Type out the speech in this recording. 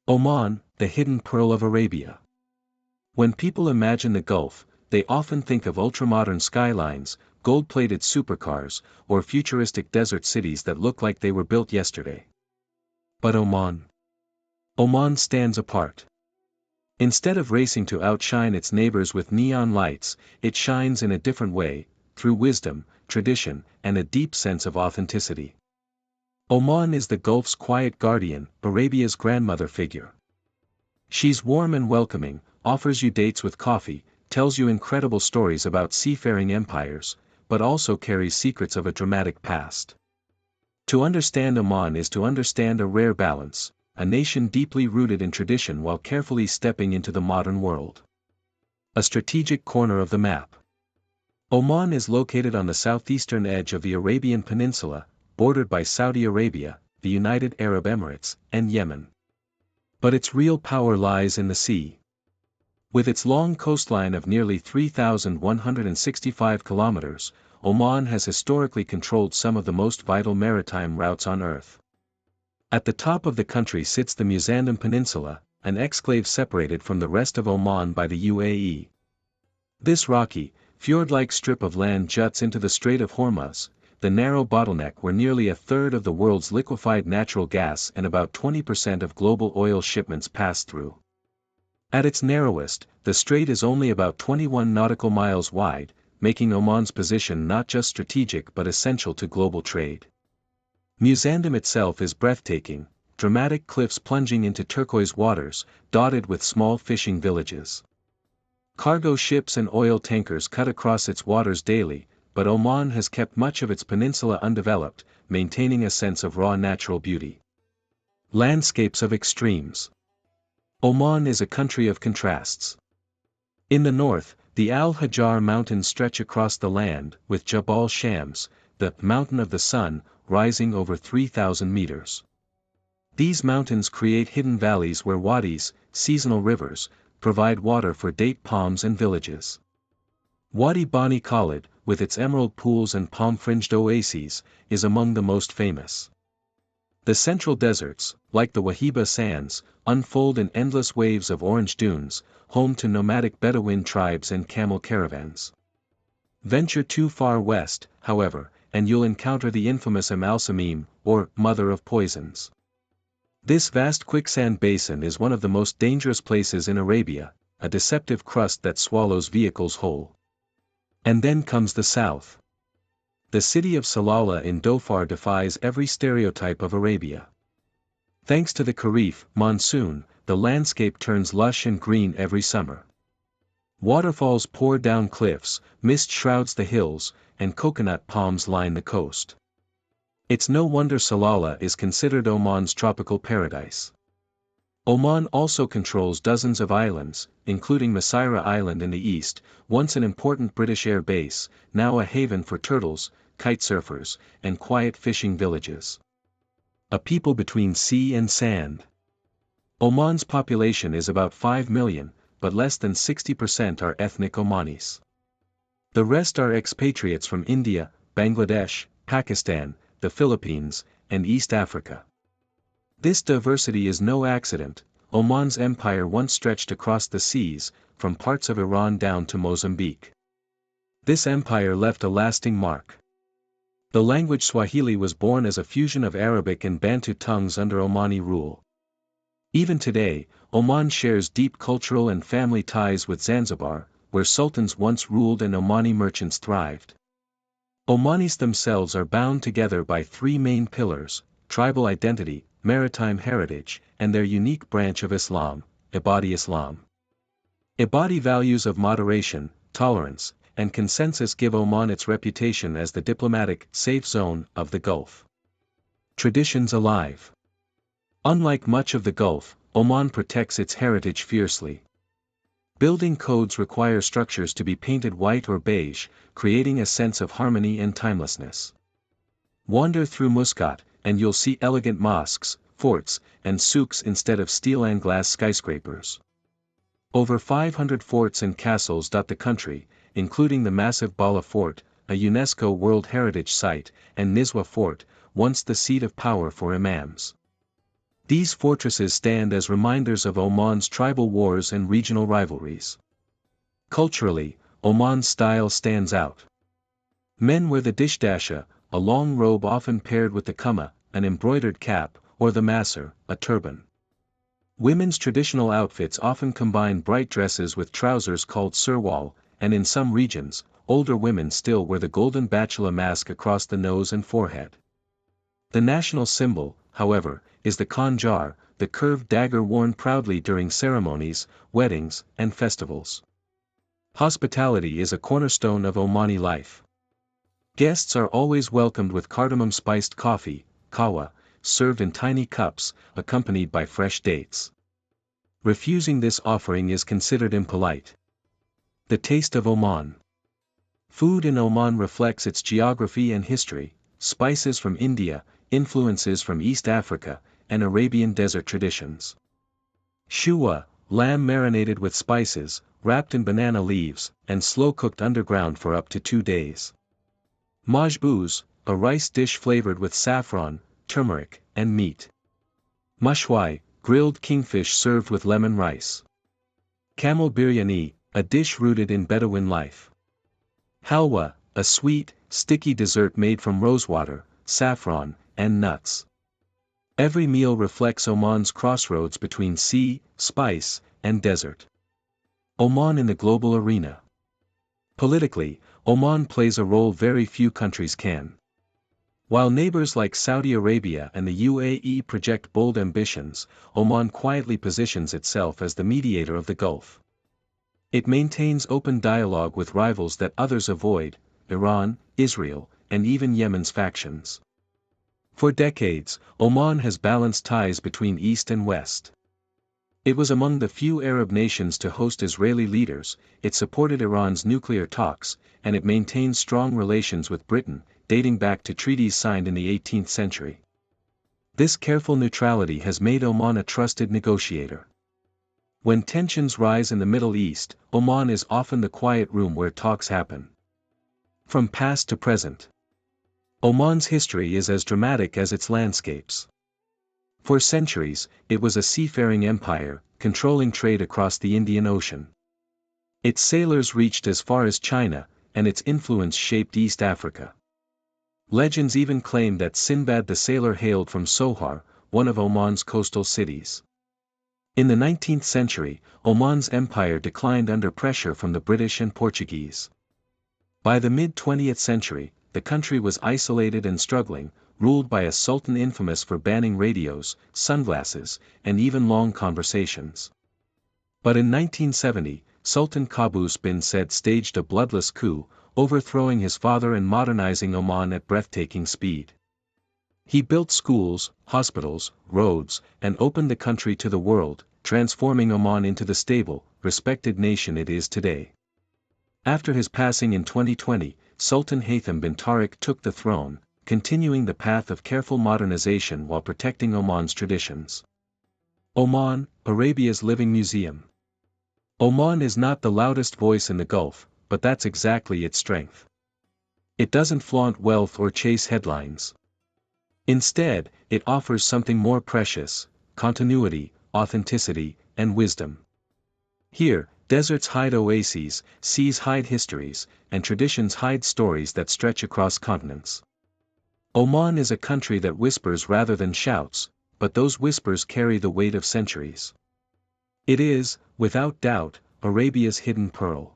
Oman, the hidden pearl of Arabia. When people imagine the Gulf, they often think of ultramodern skylines, gold-plated supercars, or futuristic desert cities that look like they were built yesterday. But Oman? Oman stands apart. Instead of racing to outshine its neighbors with neon lights, it shines in a different way, through wisdom, tradition, and a deep sense of authenticity. Oman is the Gulf's quiet guardian, Arabia's grandmother figure. She's warm and welcoming, offers you dates with coffee, tells you incredible stories about seafaring empires, but also carries secrets of a dramatic past. To understand Oman is to understand a rare balance, a nation deeply rooted in tradition while carefully stepping into the modern world. A strategic corner of the map. Oman is located on the southeastern edge of the Arabian Peninsula, bordered by Saudi Arabia, the United Arab Emirates, and Yemen. But its real power lies in the sea. With its long coastline of nearly 3,165 kilometers, Oman has historically controlled some of the most vital maritime routes on Earth. At the top of the country sits the Muzandam Peninsula, an exclave separated from the rest of Oman by the UAE. This rocky, fjord-like strip of land juts into the Strait of Hormuz, the narrow bottleneck where nearly a third of the world's liquefied natural gas and about 20% of global oil shipments pass through. At its narrowest, the strait is only about 21 nautical miles wide, making Oman's position not just strategic but essential to global trade. Muzandam itself is breathtaking, dramatic cliffs plunging into turquoise waters, dotted with small fishing villages. Cargo ships and oil tankers cut across its waters daily, but Oman has kept much of its peninsula undeveloped, maintaining a sense of raw natural beauty. Landscapes of extremes. Oman is a country of contrasts. In the north, the Al-Hajar Mountains stretch across the land, with Jabal Shams, the Mountain of the Sun, rising over 3,000 meters. These mountains create hidden valleys where wadis, seasonal rivers, provide water for date palms and villages. Wadi Bani Khalid, with its emerald pools and palm-fringed oases, is among the most famous. The central deserts, like the Wahiba Sands, unfold in endless waves of orange dunes, home to nomadic Bedouin tribes and camel caravans. Venture too far west, however, and you'll encounter the infamous Al Samim, or Mother of Poisons. This vast quicksand basin is one of the most dangerous places in Arabia, a deceptive crust that swallows vehicles whole. And then comes the south. The city of Salalah in Dhofar defies every stereotype of Arabia. Thanks to the Kharif monsoon, the landscape turns lush and green every summer. Waterfalls pour down cliffs, mist shrouds the hills, and coconut palms line the coast. It's no wonder Salalah is considered Oman's tropical paradise. Oman also controls dozens of islands, including Masira Island in the east, once an important British air base, now a haven for turtles, kitesurfers, and quiet fishing villages. A people between sea and sand. Oman's population is about 5 million, but less than 60% are ethnic Omanis. The rest are expatriates from India, Bangladesh, Pakistan, the Philippines, and East Africa. This diversity is no accident. Oman's empire once stretched across the seas, from parts of Iran down to Mozambique. This empire left a lasting mark. The language Swahili was born as a fusion of Arabic and Bantu tongues under Omani rule. Even today, Oman shares deep cultural and family ties with Zanzibar, where sultans once ruled and Omani merchants thrived. Omanis themselves are bound together by three main pillars: tribal identity, maritime heritage, and their unique branch of Islam, Ibadi Islam. Ibadi values of moderation, tolerance, and consensus give Oman its reputation as the diplomatic safe zone of the Gulf. Traditions alive. Unlike much of the Gulf, Oman protects its heritage fiercely. Building codes require structures to be painted white or beige, creating a sense of harmony and timelessness. Wander through Muscat, and you'll see elegant mosques, forts, and souks instead of steel and glass skyscrapers. Over 500 forts and castles dot the country, including the massive Bala Fort, a UNESCO World Heritage Site, and Nizwa Fort, once the seat of power for imams. These fortresses stand as reminders of Oman's tribal wars and regional rivalries. Culturally, Oman's style stands out. Men wear the dishdasha, a long robe often paired with the kama, an embroidered cap, or the masar, a turban. Women's traditional outfits often combine bright dresses with trousers called surwal, and in some regions, older women still wear the golden bachelor mask across the nose and forehead. The national symbol, however, is the khanjar, the curved dagger worn proudly during ceremonies, weddings, and festivals. Hospitality is a cornerstone of Omani life. Guests are always welcomed with cardamom-spiced coffee, kahwa, served in tiny cups, accompanied by fresh dates. Refusing this offering is considered impolite. The taste of Oman. Food in Oman reflects its geography and history, spices from India, influences from East Africa, and Arabian desert traditions. Shuwa, lamb marinated with spices, wrapped in banana leaves, and slow-cooked underground for up to 2 days. Majbouz, a rice dish flavored with saffron, turmeric, and meat. Mashwai, grilled kingfish served with lemon rice. Camel biryani, a dish rooted in Bedouin life. Halwa, a sweet, sticky dessert made from rosewater, saffron, and nuts. Every meal reflects Oman's crossroads between sea, spice, and desert. Oman in the global arena. Politically, Oman plays a role very few countries can. While neighbors like Saudi Arabia and the UAE project bold ambitions, Oman quietly positions itself as the mediator of the Gulf. It maintains open dialogue with rivals that others avoid, Iran, Israel, and even Yemen's factions. For decades, Oman has balanced ties between East and West. It was among the few Arab nations to host Israeli leaders, it supported Iran's nuclear talks, and it maintains strong relations with Britain, dating back to treaties signed in the 18th century. This careful neutrality has made Oman a trusted negotiator. When tensions rise in the Middle East, Oman is often the quiet room where talks happen. From past to present, Oman's history is as dramatic as its landscapes. For centuries, it was a seafaring empire, controlling trade across the Indian Ocean. Its sailors reached as far as China, and its influence shaped East Africa. Legends even claim that Sinbad the sailor hailed from Sohar, one of Oman's coastal cities. In the 19th century, Oman's empire declined under pressure from the British and Portuguese. By the mid-20th century, the country was isolated and struggling, ruled by a sultan infamous for banning radios, sunglasses, and even long conversations. But in 1970, Sultan Qaboos bin Said staged a bloodless coup, overthrowing his father and modernizing Oman at breathtaking speed. He built schools, hospitals, roads, and opened the country to the world, transforming Oman into the stable, respected nation it is today. After his passing in 2020, Sultan Haytham bin Tariq took the throne, continuing the path of careful modernization while protecting Oman's traditions. Oman, Arabia's living museum. Oman is not the loudest voice in the Gulf, but that's exactly its strength. It doesn't flaunt wealth or chase headlines. Instead, it offers something more precious: continuity, authenticity, and wisdom. Here, deserts hide oases, seas hide histories, and traditions hide stories that stretch across continents. Oman is a country that whispers rather than shouts, but those whispers carry the weight of centuries. It is, without doubt, Arabia's hidden pearl.